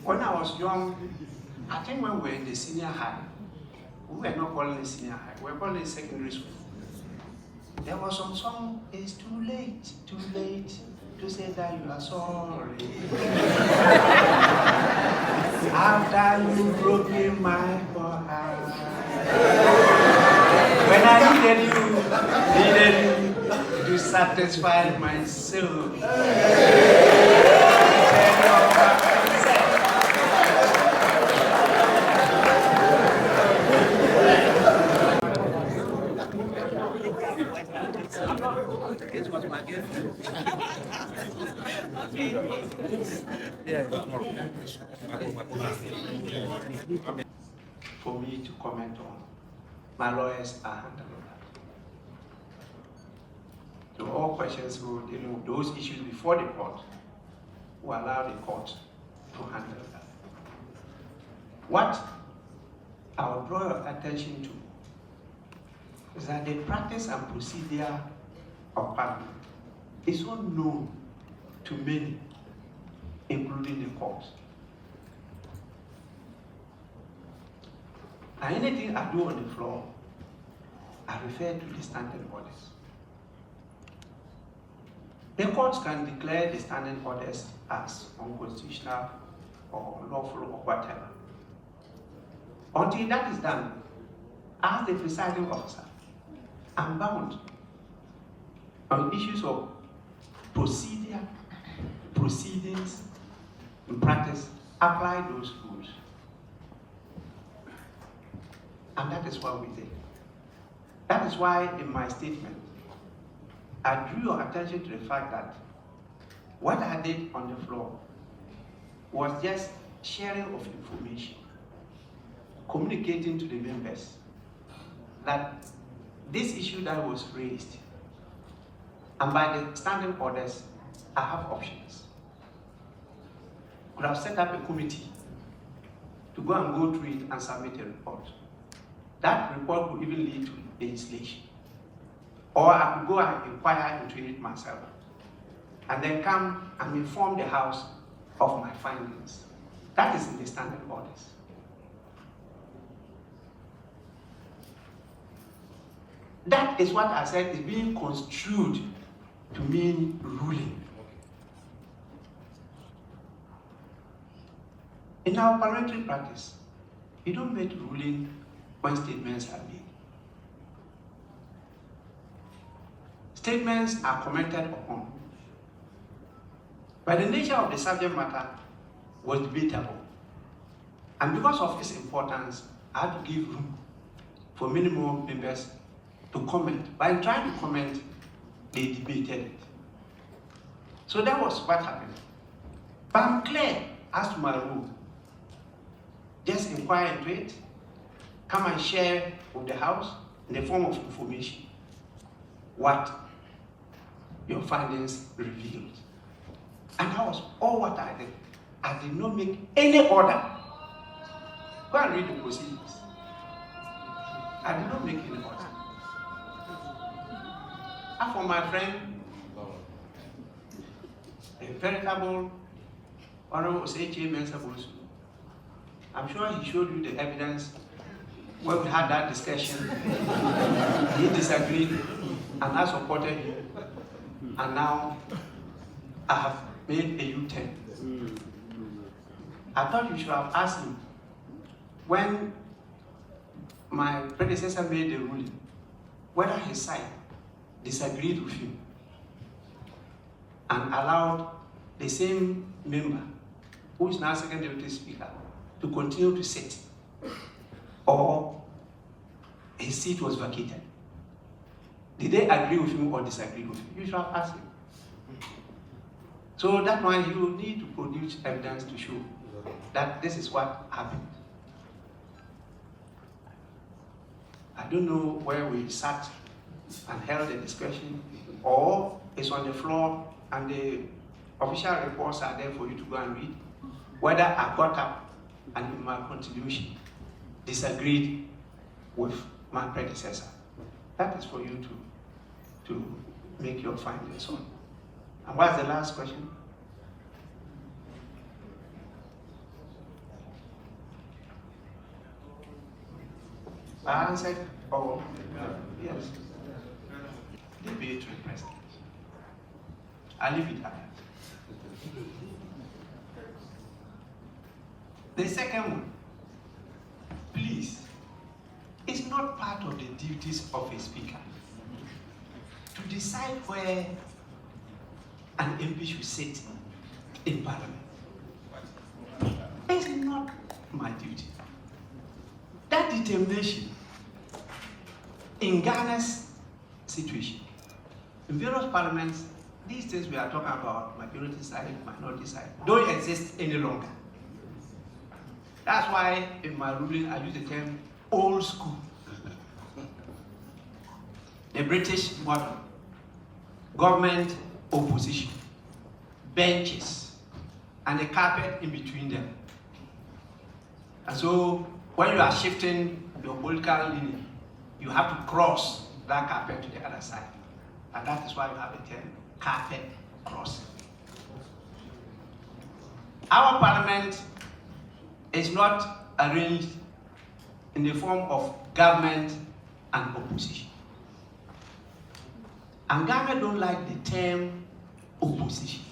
When I was young, I think when we were in the senior high, we were not calling it senior high, we were calling it secondary school. There was some song, it's too late to say that you are sorry. After you broke my heart. When I needed you to satisfy my soul. For me to comment on, my lawyers are handling that. So all questions will dealing with those issues before the court will allow the court to handle that. What I will draw your attention to is that the practice and procedure of Bagbin is unknown to many, including the court. And anything I do on the floor, I refer to the standing orders. The courts can declare the standing orders as unconstitutional or lawful or whatever. Until that is done, as the presiding officer, I'm bound on issues of procedure, proceedings, and practice, apply those rules. And that is what we did. That is why in my statement, I drew your attention to the fact that what I did on the floor was just sharing of information, communicating to the members that this issue that was raised, and by the standing orders, I have options. Could have set up a committee to go through it and submit a report. That report would even lead to legislation. Or I could go and inquire into it myself, and then come and inform the House of my findings. That is in the standing orders. That is what I said is being construed to mean ruling. In our parliamentary practice, you don't make ruling when statements are made. Statements are commented upon. But the nature of the subject matter was debatable. And because of its importance, I had to give room for many more members to comment. By trying to comment, they debated it. So that was what happened. But I'm clear as to my rule. Just inquire into it, come and share with the House in the form of information what your findings revealed. And that was all what I did. I did not make any order. Go and read the proceedings. I did not make any order. And for my friend, a veritable Honorable Osechi Mensabusu, I'm sure he showed you the evidence when we had that discussion. He disagreed, and I supported him. And now I have made a U-turn. I thought you should have asked him when my predecessor made the ruling, whether his side disagreed with him and allowed the same member, who is now second deputy speaker, to continue to sit, or his seat was vacated. Did they agree with him or disagree with him? You should have asked him. So that one, you will need to produce evidence to show that this is what happened. I don't know where we sat and held a discussion, or it's on the floor and the official reports are there for you to go and read, whether I got up and in my contribution disagreed with my predecessor. That is for you to make your findings on. And what's the last question? I answered, oh, yes. Debate with president. I leave it at that. The second one, please, it's not part of the duties of a speaker to decide where an MP should sit in Parliament. It's not my duty. That determination in Ghana's situation, in various parliaments, these things we are talking about, majority side, minority side, don't exist any longer. That's why in my ruling I use the term old school. The British model, government, opposition, benches, and a carpet in between them. And so when you are shifting your political lineage, you have to cross that carpet to the other side. And that is why you have the term carpet crossing. Our parliament is not arranged in the form of government and opposition. And government don't like the term opposition.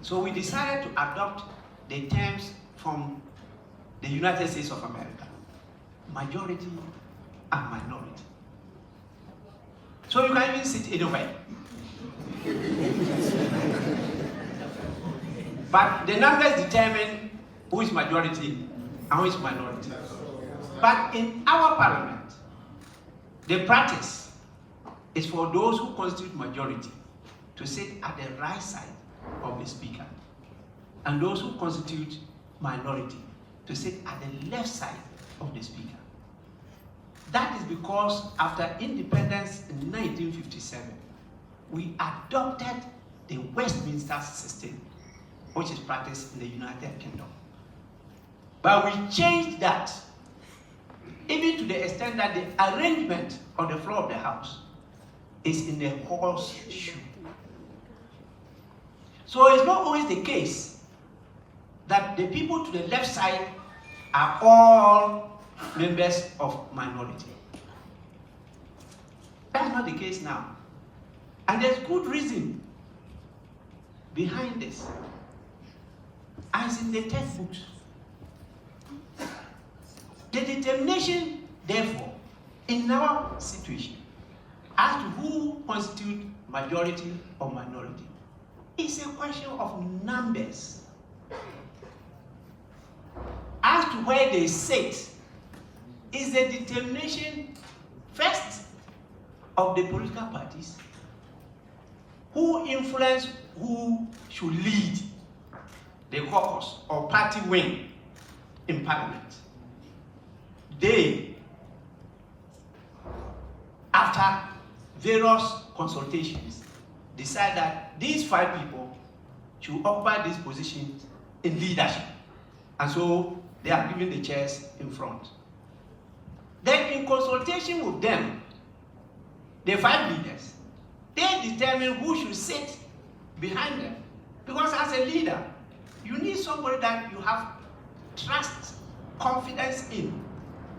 So we decided to adopt the terms from the United States of America, majority and minority. So you can even sit anywhere. But the numbers determine who is majority and who is minority. But in our parliament, the practice is for those who constitute majority to sit at the right side of the speaker, and those who constitute minority to sit at the left side of the speaker. That is because after independence in 1957, we adopted the Westminster system, which is practiced in the United Kingdom. But we changed that, even to the extent that the arrangement on the floor of the House is in the horseshoe. So it's not always the case that the people to the left side are all members of minority. That's not the case now. And there's good reason behind this. As in the textbooks, the determination, therefore, in our situation, as to who constitute majority or minority, is a question of numbers. As to where they sit, is the determination first of the political parties who influence who should lead the caucus or party wing in parliament. They, after various consultations, decide that these 5 people should occupy these positions in leadership. And so they are given the chairs in front. Then in consultation with them, the 5 leaders, they determine who should sit behind them. Because as a leader, you need somebody that you have trust, confidence in,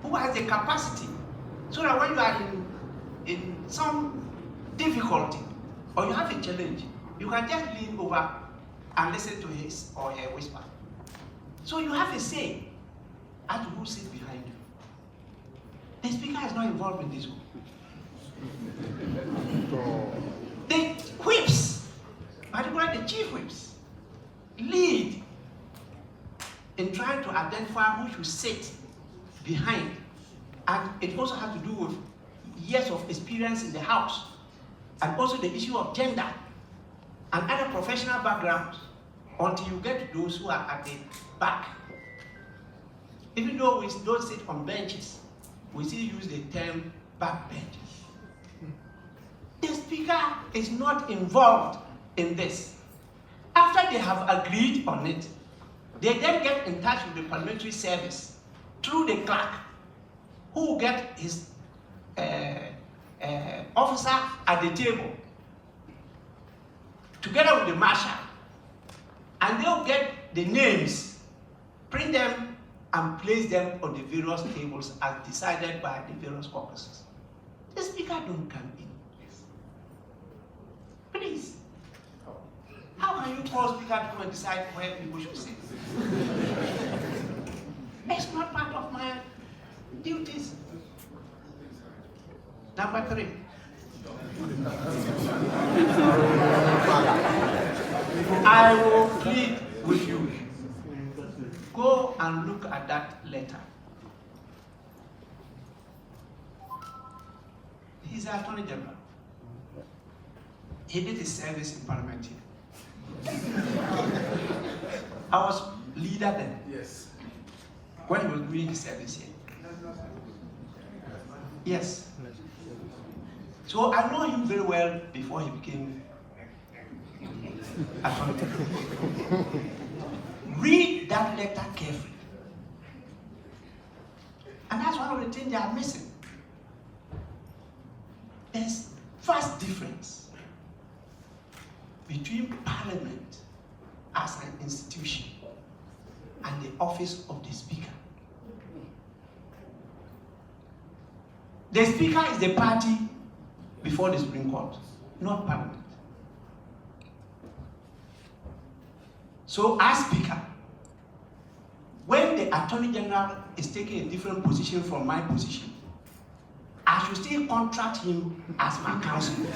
who has the capacity, so that when you are in some difficulty or you have a challenge, you can just lean over and listen to his or her whisper. So you have a say as to who sits behind you. The speaker is not involved in this one. The whips, particularly the chief whips, lead in trying to identify who should sit behind. And it also has to do with years of experience in the house, and also the issue of gender and other professional backgrounds, until you get to those who are at the back. Even though we don't sit on benches, we still use the term back benches. The speaker is not involved in this. After they have agreed on it, they then get in touch with the parliamentary service through the clerk, who will get his officer at the table, together with the marshal, and they'll get the names, print them, and place them on the various tables as decided by the various caucuses. The speaker don't come in. Please. How can you call speaker to come and decide where people should sit? That's not part of my duties. Number 3. I will plead with you. Go and look at that letter. He's the Attorney General. He did his service in Parliament here. I was leader then. Yes. When he was doing his service here. Yes. So I know him very well before he became Attorney General. Read that letter carefully. And that's one of the things they are missing. There's vast difference between Parliament as an institution and the office of the Speaker. The Speaker is the party before the Supreme Court, not Parliament. So as Speaker, when the Attorney General is taking a different position from my position, I should still contract him as my counsel.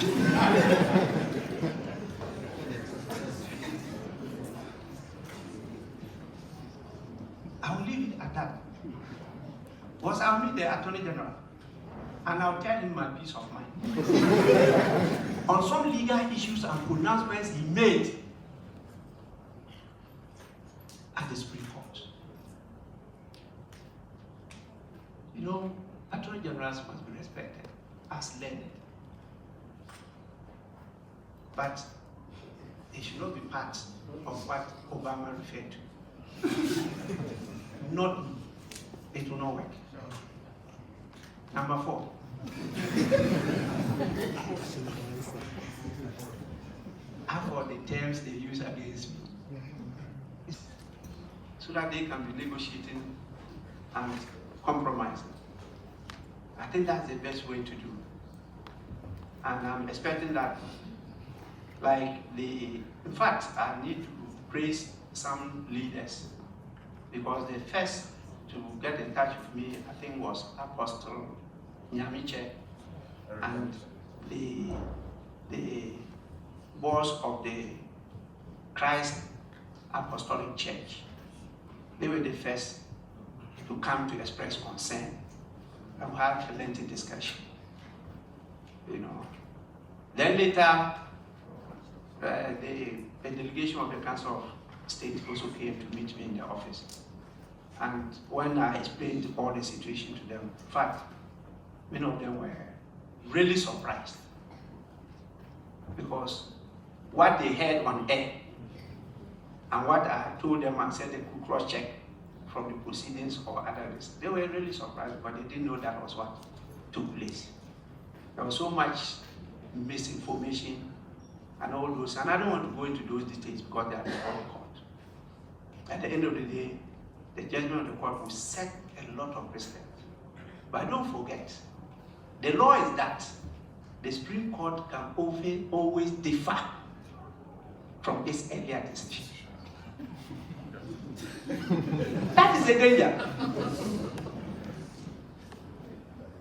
I will leave it at that. Because I'll meet the Attorney General and I'll tell him my peace of mind. On some legal issues and pronouncements he made at the Supreme Court. You know, Attorney Generals must be respected as learned. But they should not be part of what Obama referred to. Not, it will not work. Number 4. How for the terms they use against me, so that they can be negotiating and compromising. I think that's the best way to do. And I'm expecting that, in fact, I need to praise some leaders, because the first to get in touch with me, I think, was Apostle Nyamiche and the boss of the Christ Apostolic Church. They were the first to come to express concern and have a lengthy discussion. You know. Then later, the delegation of the Council of State also came to meet me in the office. And when I explained all the situation to them, in fact, many of them were really surprised, because what they heard on air and what I told them and said they could cross-check from the proceedings or others, they were really surprised, but they didn't know that was what took place. There was so much misinformation and all those, and I don't want to go into those details because they are before the court. At the end of the day, the judgment of the court will set a lot of precedent. But don't forget, the law is that the Supreme Court can always differ from its earlier decision. That is the danger.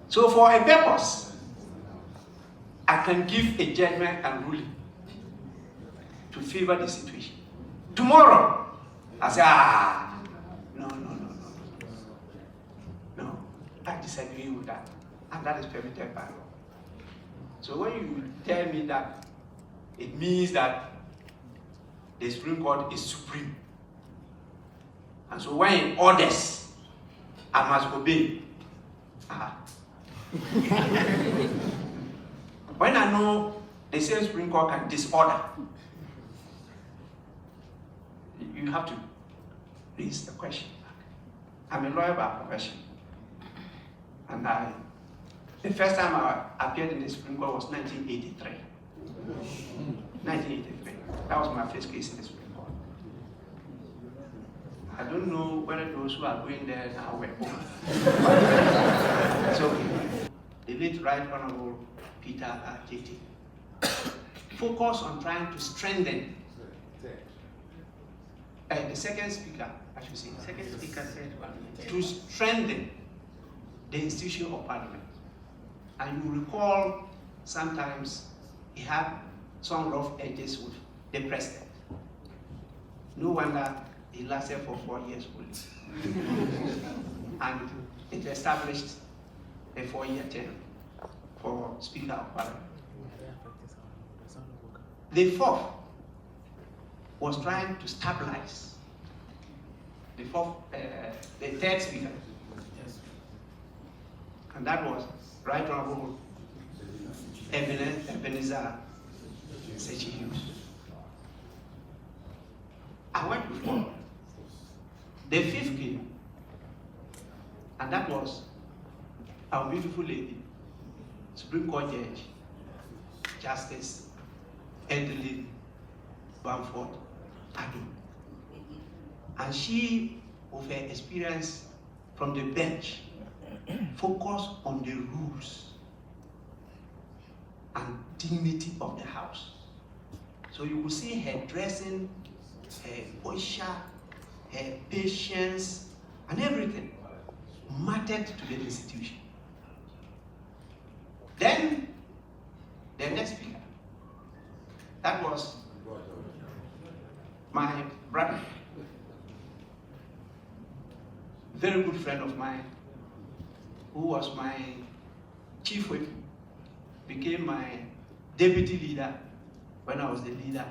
So for a purpose, I can give a judgment and ruling to favor the situation. Tomorrow, I say, no, I disagree with that. And that is permitted by law. So when you tell me that, it means that the Supreme Court is supreme. And so when it orders, I must obey. When I know the same Supreme Court can disorder, you have to raise the question. I'm a lawyer by profession. And the first time I appeared in the Supreme Court was 1983. 1983. That was my first case in the Supreme Court. I don't know whether those who are going there now were old. So, the late Right Honorable Peter Ajeti focused on trying to strengthen. The second speaker, I should say, the second speaker said to strengthen the institution of Parliament. And you recall sometimes he had some rough edges with the president. No wonder he lasted for 4 years only. And it established a 4-year term for Speaker of Parliament. The fourth was trying to stabilize. The third speaker. And that was Right Honorable Ebenezer Sechi Hughes. I went before. The fifth came, and that was our beautiful lady, Supreme Court Judge, Justice Edley Bamford Ado. And she, with her experience from the bench, focused on the rules and dignity of the House. So you will see her dressing, her posture, her patience, and everything mattered to the institution. Then, the next speaker, that was my brother, very good friend of mine, who was my chief whip, became my deputy leader when I was the leader